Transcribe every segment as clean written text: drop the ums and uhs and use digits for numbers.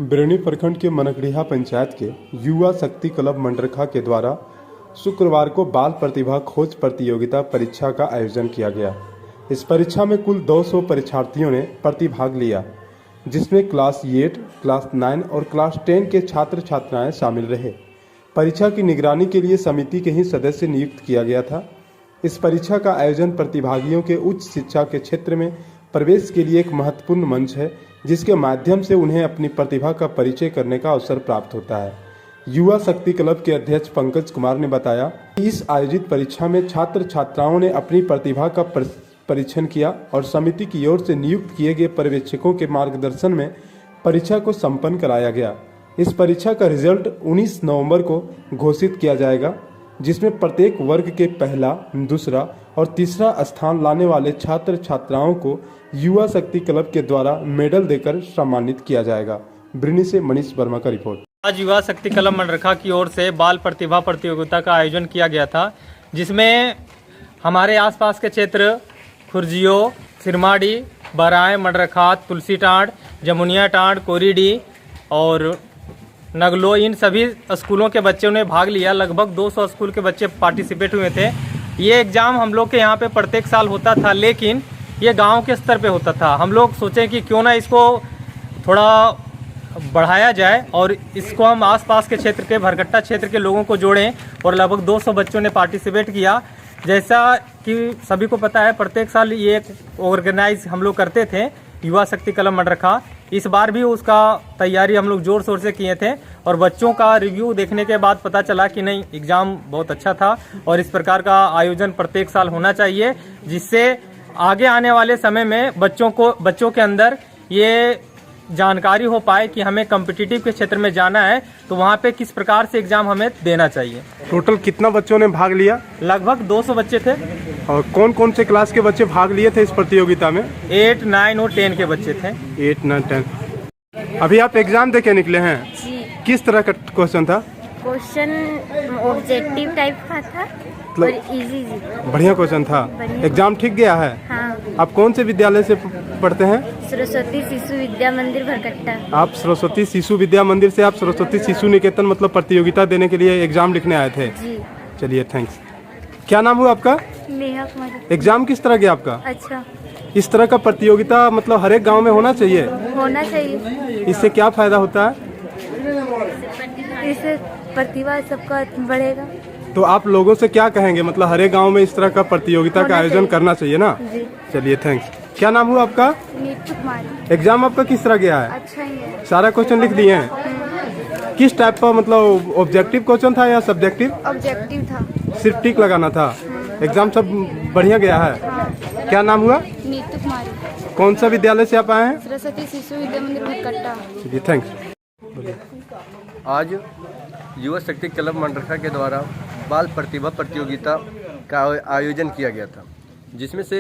बिरनी प्रखंड के मनकड़िया पंचायत के युवा शक्ति क्लब मंडरखा के द्वारा शुक्रवार को बाल प्रतिभा खोज प्रतियोगिता परीक्षा का आयोजन किया गया। इस परीक्षा में कुल 200 परीक्षार्थियों ने प्रतिभाग लिया, जिसमें क्लास 8, क्लास 9 और क्लास 10 के छात्र छात्राएं शामिल रहे। परीक्षा की निगरानी के लिए समिति के ही सदस्य नियुक्त किया गया था। इस परीक्षा का आयोजन प्रतिभागियों के उच्च शिक्षा के क्षेत्र में प्रवेश के लिए एक महत्वपूर्ण मंच है, जिसके माध्यम से उन्हें अपनी प्रतिभा का परिचय करने का अवसर प्राप्त होता है। युवा शक्ति क्लब के अध्यक्ष पंकज कुमार ने बताया कि इस आयोजित परीक्षा में छात्र छात्राओं ने अपनी प्रतिभा का परीक्षण किया और समिति की ओर से नियुक्त किए गए पर्यवेक्षकों के मार्गदर्शन में परीक्षा को संपन्न कराया गया। इस परीक्षा का रिजल्ट 19 नवंबर को घोषित किया जाएगा, जिसमें प्रत्येक वर्ग के पहला, दूसरा और तीसरा स्थान लाने वाले छात्र छात्राओं को युवा शक्ति क्लब के द्वारा मेडल देकर सम्मानित किया जाएगा। बिरनी से मनीष वर्मा का रिपोर्ट। आज युवा शक्ति क्लब मंडरखा की ओर से बाल प्रतिभा प्रतियोगिता का आयोजन किया गया था, जिसमें हमारे आसपास के क्षेत्र खुर्जियो, सिरमाड़ी, बराय, मंडरखा, तुलसी टांड, जमुनिया टांड, कोरीडी और नगलो, इन सभी स्कूलों के बच्चों ने भाग लिया। लगभग 200 स्कूल के बच्चे पार्टिसिपेट हुए थे। ये एग्ज़ाम हम लोग के यहाँ पे प्रत्येक साल होता था, लेकिन ये गांव के स्तर पे होता था। हम लोग सोचे कि क्यों ना इसको थोड़ा बढ़ाया जाए और इसको हम आसपास के क्षेत्र के भरकट्टा क्षेत्र के लोगों को जोड़ें, और लगभग 200 बच्चों ने पार्टिसिपेट किया। जैसा कि सभी को पता है, प्रत्येक साल ये ऑर्गेनाइज हम लोग करते थे युवा शक्ति क्लब मंडरखा। इस बार भी उसका तैयारी हम लोग जोर शोर से किए थे, और बच्चों का रिव्यू देखने के बाद पता चला कि नहीं, एग्ज़ाम बहुत अच्छा था और इस प्रकार का आयोजन प्रत्येक साल होना चाहिए, जिससे आगे आने वाले समय में बच्चों के अंदर ये जानकारी हो पाए कि हमें कॉम्पिटिटिव के क्षेत्र में जाना है तो वहाँ पे किस प्रकार से एग्ज़ाम हमें देना चाहिए। टोटल कितना बच्चों ने भाग लिया? लगभग 200 बच्चे थे। और कौन कौन से क्लास के बच्चे भाग लिए थे इस प्रतियोगिता में? 8, 9 और 10 के बच्चे थे। 8, 9, 10। अभी आप एग्जाम देके निकले हैं जी। किस तरह का क्वेश्चन था? क्वेश्चन ऑब्जेक्टिव टाइप का था और इजी। बढ़िया क्वेश्चन था। एग्जाम ठीक गया है? हाँ। आप कौन से विद्यालय से पढ़ते हैं? सरस्वती शिशु विद्या मंदिर भरकट्टा। आप सरस्वती शिशु विद्या मंदिर से, आप सरस्वती शिशु निकेतन मतलब प्रतियोगिता देने के लिए एग्जाम लिखने आए थे? जी। चलिए, थैंक्स। क्या नाम हुआ आपका? नेहा कुमारी। एग्जाम किस तरह गया आपका? अच्छा। इस तरह का प्रतियोगिता मतलब हर एक गाँव में होना चाहिए? होना चाहिए। इससे क्या फायदा होता है? इससे प्रतिभा सबका बढ़ेगा। तो आप लोगों से क्या कहेंगे, मतलब हर एक गाँव में इस तरह का प्रतियोगिता का आयोजन करना चाहिए ना? जी। चलिए, थैंक्स। क्या नाम हुआ आपका? नीतू कुमारी। एग्जाम आपका किस तरह गया है? अच्छा ही है। सारा क्वेश्चन लिख दिए हैं? किस टाइप का, मतलब ऑब्जेक्टिव क्वेश्चन था या सब्जेक्टिव? ऑब्जेक्टिव था। सिर्फ टिक लगाना था। एग्जाम सब बढ़िया गया है? हाँ। क्या नाम हुआ? नीतू कुमारी। कौन सा विद्यालय से आप आए हैं? सरस्वती शिशु विद्या मंदिर भरकट्टा। जी, थैंक्स। आज युवा शक्ति क्लब मंडरखा के द्वारा बाल प्रतिभा प्रतियोगिता का आयोजन किया गया था, जिसमें से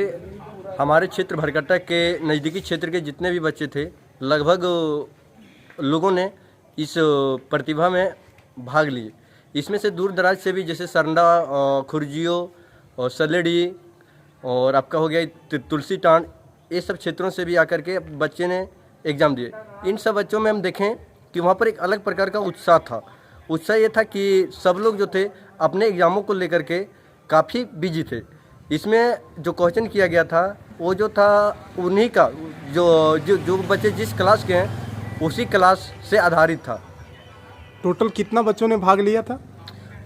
हमारे क्षेत्र भरकट्टा के नज़दीकी क्षेत्र के जितने भी बच्चे थे, लगभग लोगों ने इस प्रतिभा में भाग लिए। इसमें से दूर दराज से भी, जैसे सरंडा, खुर्जियो और सलेडी और आपका हो गया तुलसी टांड, ये सब क्षेत्रों से भी आकर के बच्चे ने एग्ज़ाम दिए। इन सब बच्चों में हम देखें कि वहाँ पर एक अलग प्रकार का उत्साह था। उत्साह ये था कि सब लोग जो थे अपने एग्ज़ामों को लेकर के काफ़ी बिजी थे। इसमें जो क्वेश्चन किया गया था वो जो था उन्हीं का जो बच्चे जिस क्लास के हैं उसी क्लास से आधारित था। टोटल कितना बच्चों ने भाग लिया था?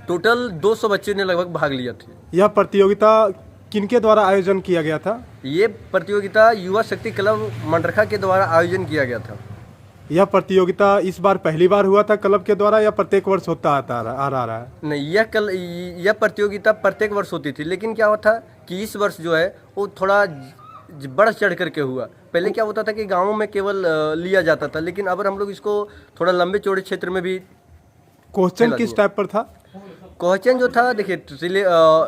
टोटल 200 बच्चे ने लगभग भाग लिया थे। यह प्रतियोगिता किनके द्वारा आयोजन किया गया था? ये प्रतियोगिता युवा शक्ति क्लब मंडरखा के द्वारा आयोजन किया गया था। यह प्रतियोगिता इस बार पहली बार हुआ था क्लब के द्वारा या प्रत्येक वर्ष होता आ रहा है? नहीं, यह प्रतियोगिता प्रत्येक वर्ष होती थी, लेकिन क्या हुआ था कि इस वर्ष जो है वो थोड़ा बढ़ चढ़ करके हुआ। पहले क्या होता था कि गाँवों में केवल लिया जाता था, लेकिन अब हम लोग इसको थोड़ा लंबे चौड़े क्षेत्र में भी। क्वेश्चन किस टाइप पर था? क्वेश्चन जो था, देखिए,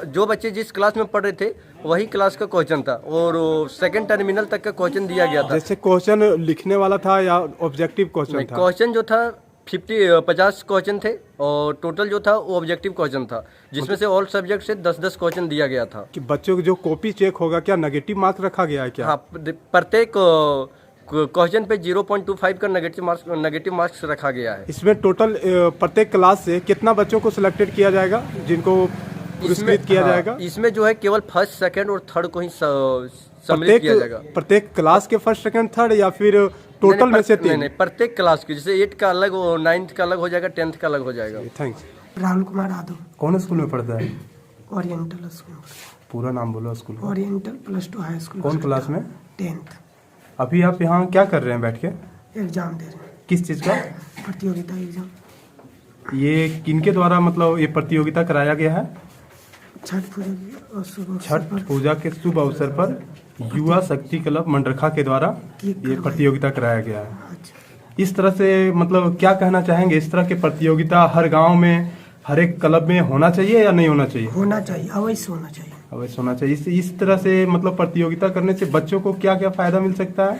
जो बच्चे जिस क्लास में पढ़ रहे थे वही क्लास का क्वेश्चन था, और सेकंड टर्मिनल तक का क्वेश्चन दिया गया था। जैसे क्वेश्चन लिखने वाला था या ऑब्जेक्टिव क्वेश्चन था? क्वेश्चन जो था 50 क्वेश्चन थे, और टोटल जो था वो ऑब्जेक्टिव क्वेश्चन था, जिसमें से ऑल सब्जेक्ट से 10-10 क्वेश्चन दिया गया था। कि बच्चों को जो कॉपी चेक होगा, क्या नेगेटिव मार्क्स रखा गया है क्या? हाँ, प्रत्येक क्वेश्चन पे 0.25 का नेगेटिव मार्क्स रखा गया है। इसमें टोटल प्रत्येक क्लास से कितना बच्चों को सिलेक्टेड किया जाएगा जिनको पुरस्कृत किया जाएगा? इसमें जो है केवल फर्स्ट, सेकंड और थर्ड को ही सम्मिलित किया जाएगा। प्रत्येक क्लास के फर्स्ट, सेकंड, थर्ड या फिर टोटल में से 3? नहीं, प्रत्येक क्लास की, जैसे 8 का अलग, 9th का अलग हो जाएगा, 10th का अलग हो जाएगा। थैंक्स। राहुल कुमार यादव, कौन स्कूल में पढ़ता है? Oriental school. पूरा नाम बोलो स्कूल। Oriental +2 high school. कौन क्लास में? 10th। अभी आप यहाँ क्या कर रहे हैं बैठ के? एग्जाम दे रहे हैं। किस चीज़ का? प्रतियोगिता एग्जाम। ये किनके द्वारा मतलब ये प्रतियोगिता कराया गया है? छठ पूजा और शुभ अवसर छठ पर पूजा के शुभ अवसर पर युवा शक्ति क्लब मंडरखा के द्वारा ये प्रतियोगिता कराया गया है। अच्छा। इस तरह से मतलब क्या कहना चाहेंगे, इस तरह के प्रतियोगिता हर गांव में, हर एक क्लब में होना चाहिए या नहीं होना चाहिए? होना चाहिए, अवश्य होना चाहिए। अवश्य होना चाहिए। इस तरह से मतलब प्रतियोगिता करने से बच्चों को क्या क्या फायदा मिल सकता है?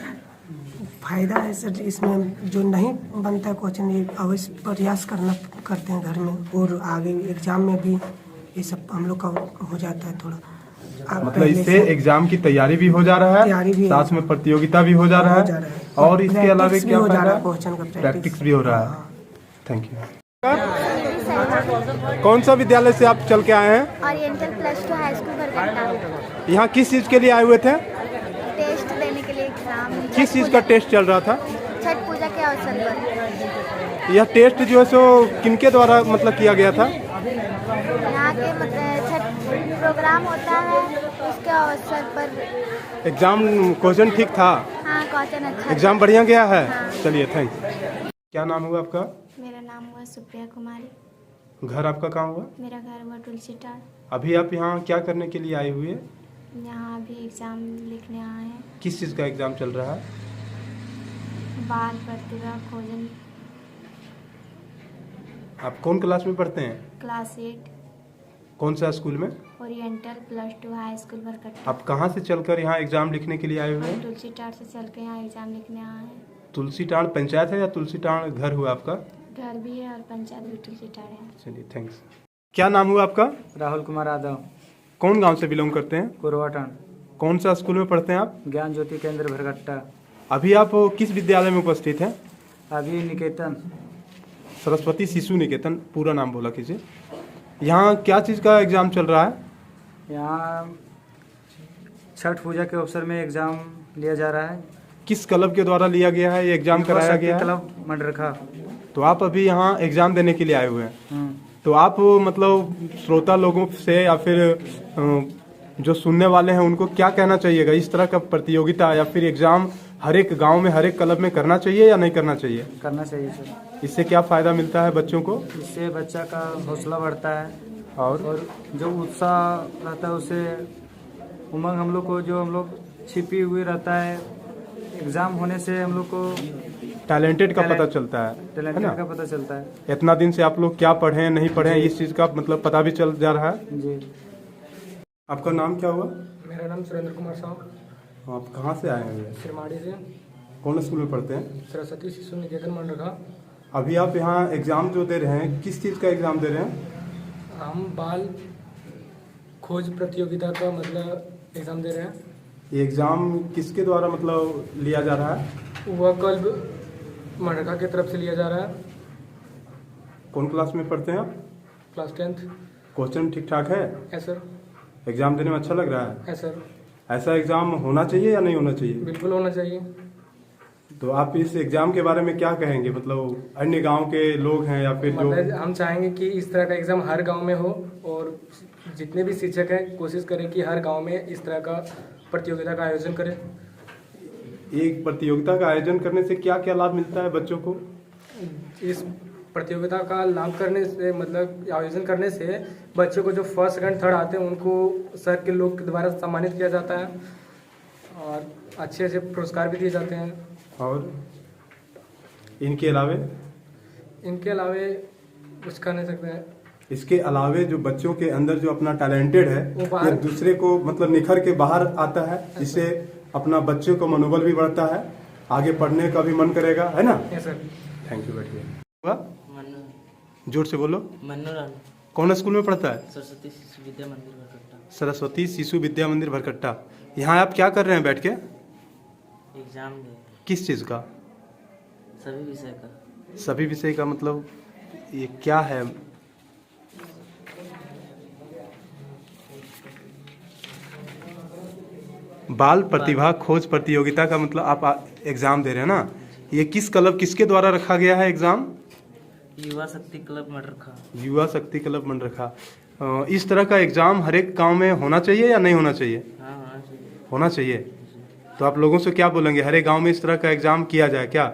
फायदा है सर, इसमें जो नहीं बनता है क्वेश्चन, ये अवश्य प्रयास करते हैं घर में, और आगे एग्जाम में भी ये सब हम लोग का हो जाता है थोड़ा। मतलब इससे एग्जाम की तैयारी भी हो जा रहा है, साथ में प्रतियोगिता भी हो जा रहा है, और इसके अलावा क्या फायदा? प्रैक्टिस भी हो रहा है। Thank you. कौन सा विद्यालय से आप चल के आए हैं? Oriental +2 high school Bharkatta. यहाँ किस चीज़ के लिए आए हुए थे? टेस्ट देने के लिए एग्जाम। किस चीज़ का टेस्ट चल रहा था? छठ पूजा के अवसर पर। यह टेस्ट जो है सो किनके द्वारा मतलब किया गया था? यहाँ के मतलब छठ प्रोग्राम होता है, उसके अवसर पर। एग्जाम क्वेश्चन ठीक था? हाँ, क्वेश्चन अच्छा। एग्जाम बढ़िया गया है? हाँ। चलिए, थैंक्स। क्या नाम हुआ आपका? मेरा नाम हुआ सुप्रिया कुमारी। घर आपका कहाँ हुआ? मेरा घर हुआ तुलसी टार। अभी आप यहाँ क्या करने के लिए आए हुए? यहाँ अभी एग्जाम लिखने आए हैं। किस चीज़ का एग्जाम चल रहा है? बाल प्रतिभा खोजन। आप कौन क्लास में पढ़ते हैं? क्लास 8। कौन सा स्कूल में? Oriental +2 high school Bharkatta. आप कहाँ से चलकर यहाँ एग्जाम लिखने के लिए आए हुए हैं? तुलसी टार से चल के यहाँ एग्जाम लिखने आए हैं। तुलसी टाण पंचायत है या तुलसी टाण घर हुआ आपका? घर भी है और पंचायत भी तुलसी टार है। चलिए, थैंक्स। क्या नाम हुआ आपका? राहुल कुमार यादव, कौन गांव से बिलोंग करते हैं? कुरवाटन। कौन सा स्कूल में पढ़ते हैं आप? ज्ञान ज्योति केंद्र भरकट्टा। अभी आप किस विद्यालय में उपस्थित हैं? अभी निकेतन। सरस्वती शिशु निकेतन। पूरा नाम बोला कीजिए। यहाँ क्या चीज़ का एग्जाम चल रहा है? यहाँ छठ पूजा के अवसर में एग्जाम लिया जा रहा है। किस क्लब के द्वारा लिया गया है ये एग्जाम कराया गया है? क्लब मंडरखा। तो आप अभी यहाँ एग्जाम देने के लिए आए हुए हैं, तो आप मतलब श्रोता लोगों से या फिर जो सुनने वाले हैं उनको क्या कहना चाहिएगा? इस तरह का प्रतियोगिता या फिर एग्जाम हर एक गांव में, हर एक क्लब में करना चाहिए या नहीं करना चाहिए? करना चाहिए सर। इससे क्या फायदा मिलता है बच्चों को? इससे बच्चा का हौसला बढ़ता है, और जो उत्साह रहता है उससे उमंग हम लोग को, जो हम लोग छिपी हुई रहता है, एग्जाम होने से हम लोग को टैलेंटेड का पता चलता है ना? टैलेंटेड का पता चलता है। इतना दिन से आप लोग क्या पढ़े नहीं पढ़े, इस चीज़ का मतलब पता भी चल जा रहा है जी। आपका नाम क्या हुआ? मेरा नाम सुरेंद्र कुमार साहू। आप कहाँ से आए हैं? सिरमाड़ी से। कौन स्कूल में पढ़ते हैं? सरस्वती शिशु निकेतन मंडरखा। अभी आप यहाँ एग्जाम जो दे रहे हैं, किस चीज़ का एग्जाम दे रहे हैं? हम बाल खोज प्रतियोगिता का मतलब एग्ज़ाम दे रहे हैं। ये एग्जाम किसके द्वारा मतलब लिया जा रहा है? वह क्लब मंडरखा की तरफ से लिया जा रहा है। कौन क्लास में पढ़ते हैं आप? Class 10th। क्वेश्चन ठीक ठाक है? है सर। एग्जाम देने में अच्छा लग रहा है सर। ऐसा एग्जाम होना चाहिए या नहीं होना चाहिए? बिल्कुल होना चाहिए। तो आप इस एग्जाम के बारे में क्या कहेंगे? मतलब अन्य गांव के लोग हैं या फिर जो मतलब हम चाहेंगे कि इस तरह का एग्ज़ाम हर गांव में हो, और जितने भी शिक्षक हैं कोशिश करें कि हर गांव में इस तरह का प्रतियोगिता का आयोजन करें। एक प्रतियोगिता का आयोजन करने से क्या क्या लाभ मिलता है बच्चों को? इस प्रतियोगिता का लाभ करने से, मतलब आयोजन करने से बच्चों को जो फर्स्ट सेकंड थर्ड आते हैं उनको सर के लोग के द्वारा सम्मानित किया जाता है, और अच्छे अच्छे पुरस्कार भी दिए जाते हैं। और इनके अलावे कुछ कर नहीं सकते हैं। इसके अलावे जो बच्चों के अंदर जो अपना टैलेंटेड है वो ये दूसरे को मतलब निखर के बाहर आता है, जिससे अपना बच्चों को मनोबल भी बढ़ता है, आगे पढ़ने का भी मन करेगा, है ना? Yes sir. Thank you. बैठिए। जोर से बोलो। मन्नू राणा। कौन स्कूल में पढ़ता है? सरस्वती शिशु विद्या मंदिर भरकट्टा। सरस्वती शिशु विद्या मंदिर भरकट्टा। यहाँ आप क्या कर रहे हैं बैठ के? एग्जाम दे। किस चीज़ का? सभी विषय का। सभी विषय का मतलब ये क्या है? बाल प्रतिभा खोज प्रतियोगिता का मतलब आप एग्ज़ाम दे रहे हैं ना? ये किस क्लब किसके द्वारा रखा गया है एग्ज़ाम? युवा शक्ति क्लब मडरखा। युवा शक्ति क्लब मंडरखा। इस तरह का एग्ज़ाम हर एक गांव में होना चाहिए या नहीं होना चाहिए? हाँ होना चाहिए। होना चाहिए। तो आप लोगों से क्या बोलेंगे, हर एक गांव में इस तरह का एग्ज़ाम किया जाए क्या?